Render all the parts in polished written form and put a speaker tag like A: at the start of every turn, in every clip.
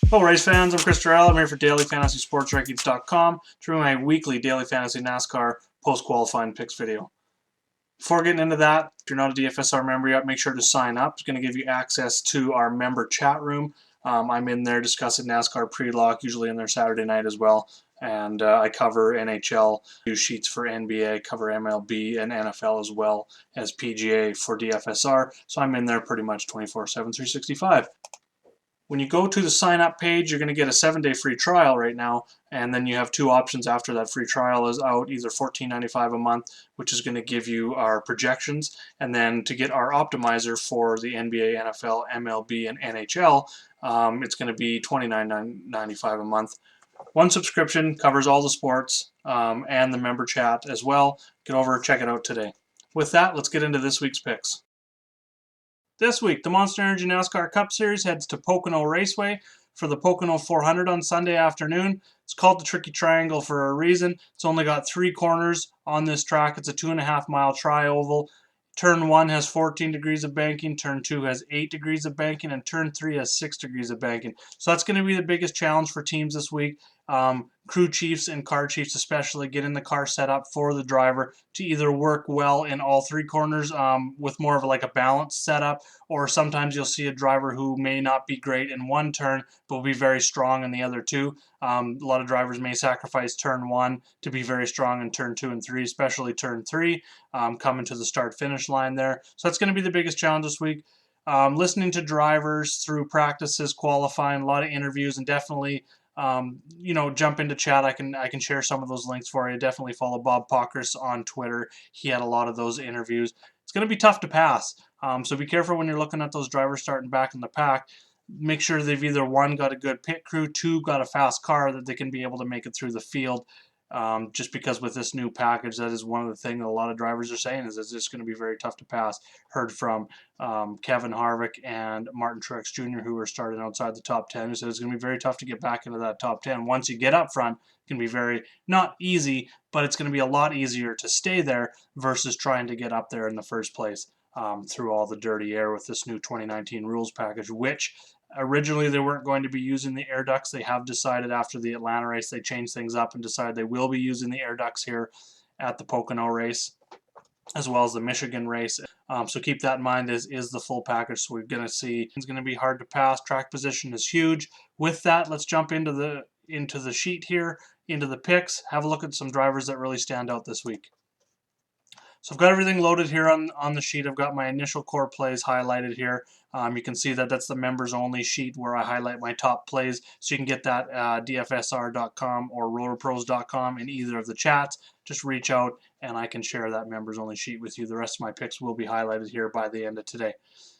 A: Hello race fans, I'm Chris Terrell. I'm here for dailyfantasysportsrankings.com to bring my weekly daily fantasy NASCAR post-qualifying picks video. Before getting into that, if you're not a DFSR member yet, make sure to sign up. It's going to give you access to our member chat room. I'm in there discussing NASCAR pre-lock, usually in there Saturday night as well. And I cover NHL, do sheets for NBA, cover MLB and NFL as well as PGA for DFSR. So I'm in there pretty much 24/7, 365. When you go to the sign up page, you're going to get a 7-day free trial right now, and then you have two options after that free trial is out, either $14.95 a month, which is going to give you our projections, and then to get our optimizer for the NBA, NFL, MLB, and NHL, it's going to be $29.95 a month. One subscription covers all the sports and the member chat as well. Get over, check it out today. With that, let's get into this week's picks. This week, the Monster Energy NASCAR Cup Series heads to Pocono Raceway for the Pocono 400 on Sunday afternoon. It's called the Tricky Triangle for a reason. It's only got 3 corners on this track. It's a 2.5-mile tri-oval. Turn 1 has 14 degrees of banking, Turn 2 has 8 degrees of banking, and Turn 3 has 6 degrees of banking. So that's going to be the biggest challenge for teams this week. Crew chiefs and car chiefs especially getting the car set up for the driver to either work well in all 3 corners with more of like a balanced setup, or sometimes you'll see a driver who may not be great in one turn but will be very strong in the other 2. A lot of drivers may sacrifice Turn 1 to be very strong in Turn 2 and 3, especially Turn 3 coming to the start-finish line there. So that's going to be the biggest challenge this week. Listening to drivers through practices, qualifying, a lot of interviews, and definitely jump into chat. I can share some of those links for you. Definitely follow Bob Pockris on Twitter. He had a lot of those interviews. It's going to be tough to pass. So be careful when you're looking at those drivers starting back in the pack. Make sure they've either 1 got a good pit crew, 2 got a fast car that they can be able to make it through the field. Just because with this new package, that is one of the things that a lot of drivers are saying is it's just going to be very tough to pass. Heard from Kevin Harvick and Martin Truex Jr., who were starting outside the top 10, who said it's going to be very tough to get back into that top 10. Once you get up front, it can be very, not easy, but it's going to be a lot easier to stay there versus trying to get up there in the first place through all the dirty air with this new 2019 rules package, which originally they weren't going to be using the air ducts. They have decided after the Atlanta race they changed things up and decided they will be using the air ducts here at the Pocono race as well as the Michigan race. So keep that in mind is the full package. So we're going to see it's going to be hard to pass. Track position is huge. With that, let's jump into the sheet here, into the picks. Have a look at some drivers that really stand out this week. So I've got everything loaded here on the sheet. I've got my initial core plays highlighted here. You can see that that's the members only sheet where I highlight my top plays. So you can get that DFSR.com or rotorpros.com in either of the chats. Just reach out and I can share that members only sheet with you. The rest of my picks will be highlighted here by the end of today.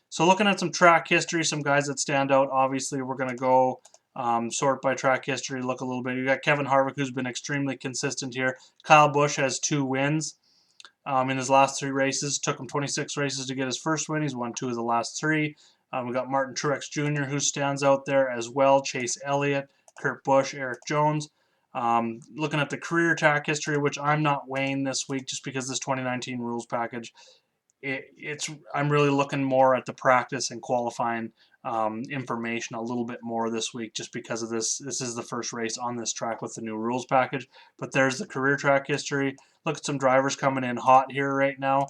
A: So looking at some track history, some guys that stand out. Obviously, we're going to go sort by track history, look a little bit. You got Kevin Harvick, who's been extremely consistent here. Kyle Busch has 2 wins. In his last 3 races. Took him 26 races to get his first win. He's won 2 of the last 3. We got Martin Truex Jr., who stands out there as well. Chase Elliott, Kurt Busch, Eric Jones. Looking at the career track history, which I'm not weighing this week just because this 2019 rules package, I'm really looking more at the practice and qualifying information a little bit more this week just because of this. This is the first race on this track with the new rules package. But there's the career track history. Look at some drivers coming in hot here right now.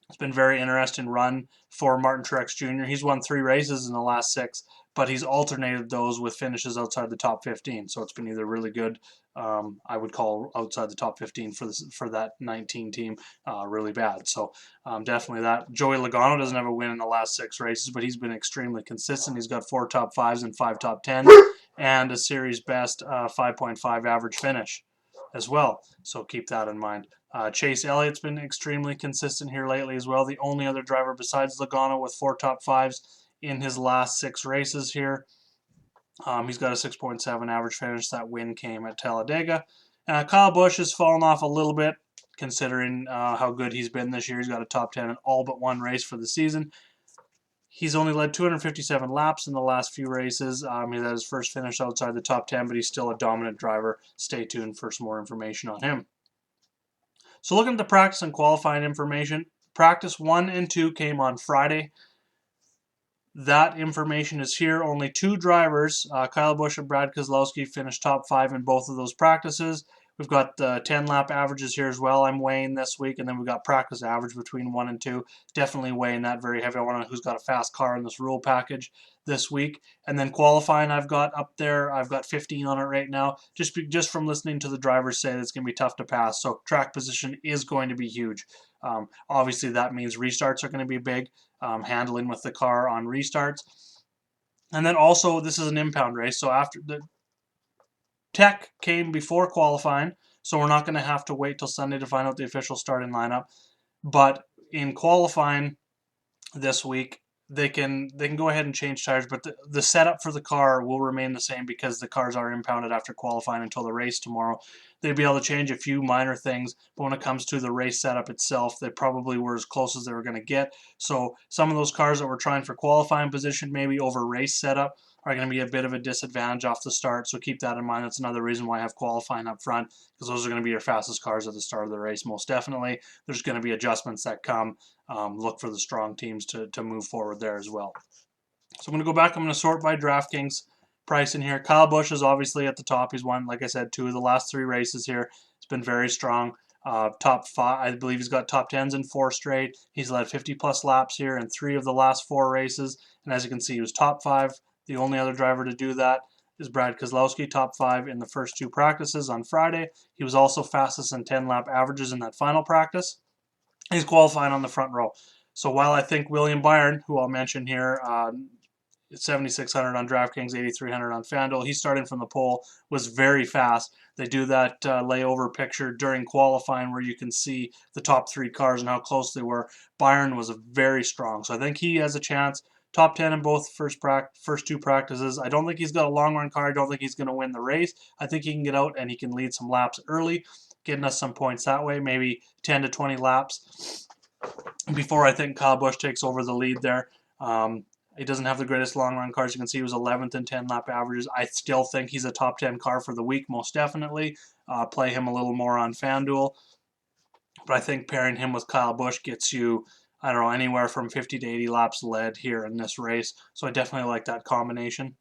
A: It's been a very interesting run for Martin Truex Jr. He's won 3 races in the last 6, but he's alternated those with finishes outside the top 15. So it's been either really good, I would call outside the top 15 for that 19 team, really bad. So definitely that. Joey Logano doesn't have a win in the last 6 races, but he's been extremely consistent. He's got 4 top 5s and 5 top 10s and a series best 5.5 average finish as well. So keep that in mind. Chase Elliott's been extremely consistent here lately as well. The only other driver besides Logano with 4 top 5s in his last 6 races here. He's got a 6.7 average finish. That win came at Talladega. Kyle Busch has fallen off a little bit considering how good he's been this year. He's got a top 10 in all but 1 race for the season. He's only led 257 laps in the last few races. He had his first finish outside the top 10, but he's still a dominant driver. Stay tuned for some more information on him. So looking at the practice and qualifying information, practice 1 and 2 came on Friday. That information is here. Only 2 drivers, Kyle Busch and Brad Keselowski, finished top 5 in both of those practices. We've got the 10-lap averages here as well. I'm weighing this week, and then we've got practice average between 1 and 2. Definitely weighing that very heavy. I want to know who's got a fast car in this rule package this week. And then qualifying, I've got up there. I've got 15 on it right now. Just from listening to the drivers say that it's going to be tough to pass. So track position is going to be huge. Obviously, that means restarts are going to be big. Handling with the car on restarts. And then also, this is an impound race, so after the tech came before qualifying, so we're not going to have to wait till Sunday to find out the official starting lineup. But in qualifying this week, they can go ahead and change tires, but the setup for the car will remain the same because the cars are impounded after qualifying until the race tomorrow. They'd be able to change a few minor things, but when it comes to the race setup itself, they probably were as close as they were going to get. So some of those cars that were trying for qualifying position, maybe over race setup, are going to be a bit of a disadvantage off the start. So keep that in mind. That's another reason why I have qualifying up front, because those are going to be your fastest cars at the start of the race, most definitely. There's going to be adjustments that come. Look for the strong teams to move forward there as well. So I'm going to go back. I'm going to sort by DraftKings price in here. Kyle Busch is obviously at the top. He's won, like I said, 2 of the last 3 races here. It's been very strong. Top 5, I believe he's got top 10s in 4 straight. He's led 50-plus laps here in 3 of the last 4 races. And as you can see, he was top 5. The only other driver to do that is Brad Keselowski, top 5 in the first 2 practices on Friday. He was also fastest in 10-lap averages in that final practice. He's qualifying on the front row. So while I think William Byron, who I'll mention here, 7,600 on DraftKings, 8,300 on FanDuel, he's starting from the pole, was very fast. They do that layover picture during qualifying where you can see the top 3 cars and how close they were. Byron was very strong. So I think he has a chance. Top 10 in both first 2 practices. I don't think he's got a long run car. I don't think he's going to win the race. I think he can get out and he can lead some laps early, getting us some points that way, maybe 10 to 20 laps before I think Kyle Busch takes over the lead there. He doesn't have the greatest long run cars. You can see he was 11th in 10-lap averages. I still think he's a top 10 car for the week, most definitely. Play him a little more on FanDuel. But I think pairing him with Kyle Busch gets you, I don't know, anywhere from 50 to 80 laps led here in this race. So I definitely like that combination.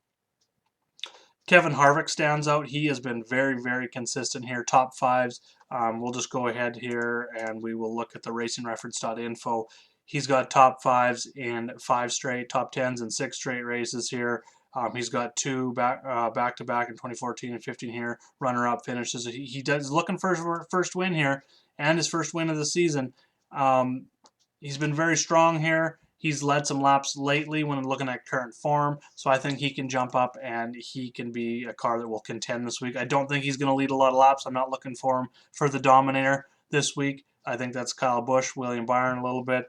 A: Kevin Harvick stands out. He has been very, very consistent here, top 5s. We'll just go ahead here and we will look at the racingreference.info. He's got top 5s in 5 straight, top 10s in 6 straight races here. He's got 2 back-to-back in 2014 and 15 here, runner-up finishes. He does looking for his first win here and his first win of the season. He's been very strong here. He's led some laps lately when I'm looking at current form, so I think he can jump up and he can be a car that will contend this week. I don't think he's going to lead a lot of laps. I'm not looking for him for the dominator this week. I think that's Kyle Busch, William Byron a little bit.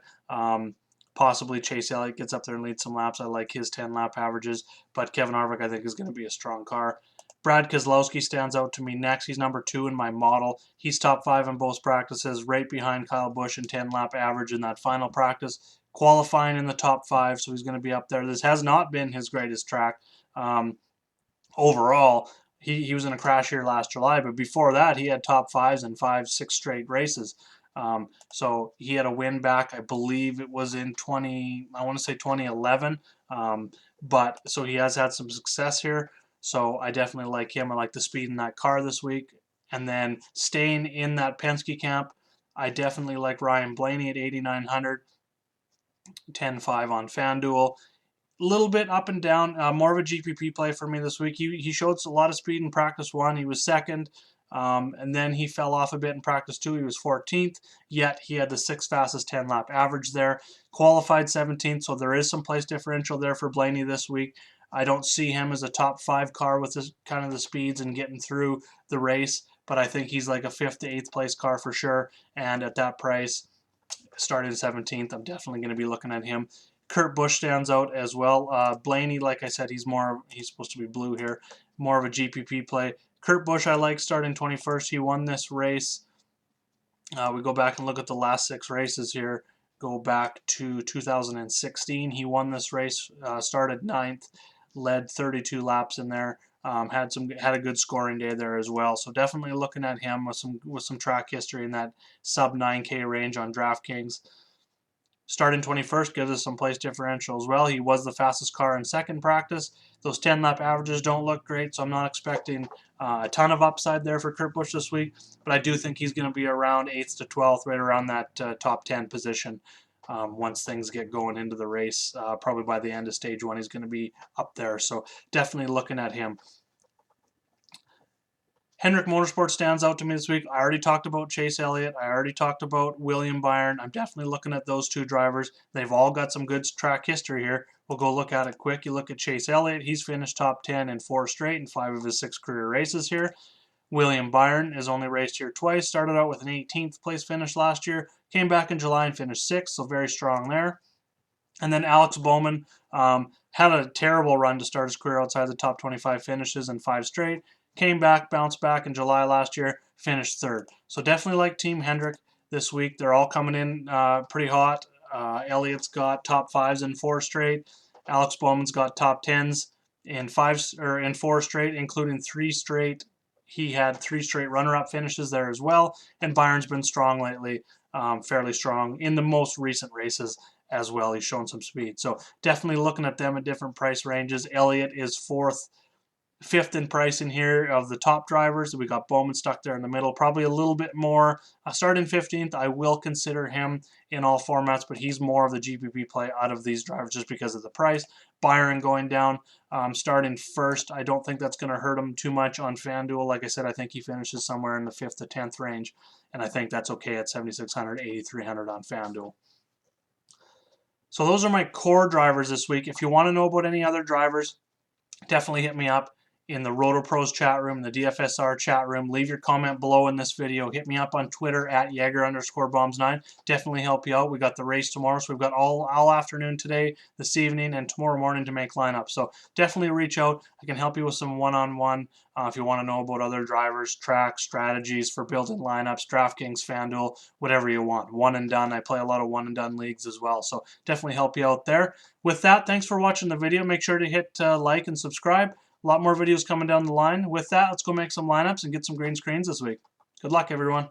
A: Possibly Chase Elliott gets up there and leads some laps. I like his 10-lap averages, but Kevin Harvick I think is going to be a strong car. Brad Keselowski stands out to me next. He's number 2 in my model. He's top 5 in both practices, right behind Kyle Busch in 10-lap average in that final practice. Qualifying in the top 5, so he's going to be up there. This has not been his greatest track overall. He was in a crash here last July, but before that he had top 5s in 5-6 straight races. So he had a win back, I believe it was in 2011. But so he has had some success here. So I definitely like him. I like the speed in that car this week. And then staying in that Penske camp, I definitely like Ryan Blaney at 8,900. 10-5 on FanDuel. A little bit up and down, more of a GPP play for me this week. He showed a lot of speed in practice 1. He was 2nd, and then he fell off a bit in practice 2. He was 14th, yet he had the 6th fastest 10-lap average there. Qualified 17th, so there is some place differential there for Blaney this week. I don't see him as a top 5 car with this kind of the speeds and getting through the race, but I think he's like a 5th to 8th place car for sure, and at that price, starting 17th, I'm definitely going to be looking at him. Kurt Busch stands out as well. Blaney, like I said, he's supposed to be blue here, more of a GPP play. Kurt Busch I like starting 21st. He won this race. We go back and look at the last 6 races here. Go back to 2016. He won this race, started 9th, led 32 laps in there. Had a good scoring day there as well. So definitely looking at him with some track history in that sub 9K range on DraftKings. Starting 21st gives us some place differential as well. He was the fastest car in second practice. Those 10-lap averages don't look great, so I'm not expecting a ton of upside there for Kurt Busch this week, but I do think he's going to be around 8th to 12th, right around that top 10 position once things get going into the race. Probably by the end of stage 1, he's going to be up there, so definitely looking at him. Hendrick Motorsports stands out to me this week. I already talked about Chase Elliott. I already talked about William Byron. I'm definitely looking at those two drivers. They've all got some good track history here. We'll go look at it quick. You look at Chase Elliott. He's finished top 10 in 4 straight in 5 of his 6 career races here. William Byron has only raced here twice. Started out with an 18th place finish last year. Came back in July and finished 6th, so very strong there. And then Alex Bowman had a terrible run to start his career outside the top 25 finishes in 5 straight. Came back, bounced back in July last year, finished 3rd. So definitely like Team Hendrick this week. They're all coming in pretty hot. Elliott's got top 5s in 4 straight. Alex Bowman's got top 10s in 4 straight, including 3 straight. He had 3 straight runner-up finishes there as well. And Byron's been strong lately, fairly strong in the most recent races as well. He's shown some speed. So definitely looking at them at different price ranges. Elliott is 5th in pricing here of the top drivers. We got Bowman stuck there in the middle, probably a little bit more. Starting 15th, I will consider him in all formats, but he's more of the GPP play out of these drivers just because of the price. Byron going down, starting 1st. I don't think that's going to hurt him too much on FanDuel. Like I said, I think he finishes somewhere in the 5th to 10th range, and I think that's okay at 7,600, 8,300 on FanDuel. So those are my core drivers this week. If you want to know about any other drivers, definitely hit me up in the RotoPros chat room, the DFSR chat room. Leave your comment below in this video. Hit me up on Twitter at Jaeger_bombs9. Definitely help you out. We got the race tomorrow, so we've got all afternoon today, this evening, and tomorrow morning to make lineups. So definitely reach out. I can help you with some one-on-one if you want to know about other drivers, tracks, strategies for building lineups, DraftKings, FanDuel, whatever you want. One and done. I play a lot of one and done leagues as well, so definitely help you out there. With that, thanks for watching the video. Make sure to hit like and subscribe. A lot more videos coming down the line. With that, let's go make some lineups and get some green screens this week. Good luck, everyone.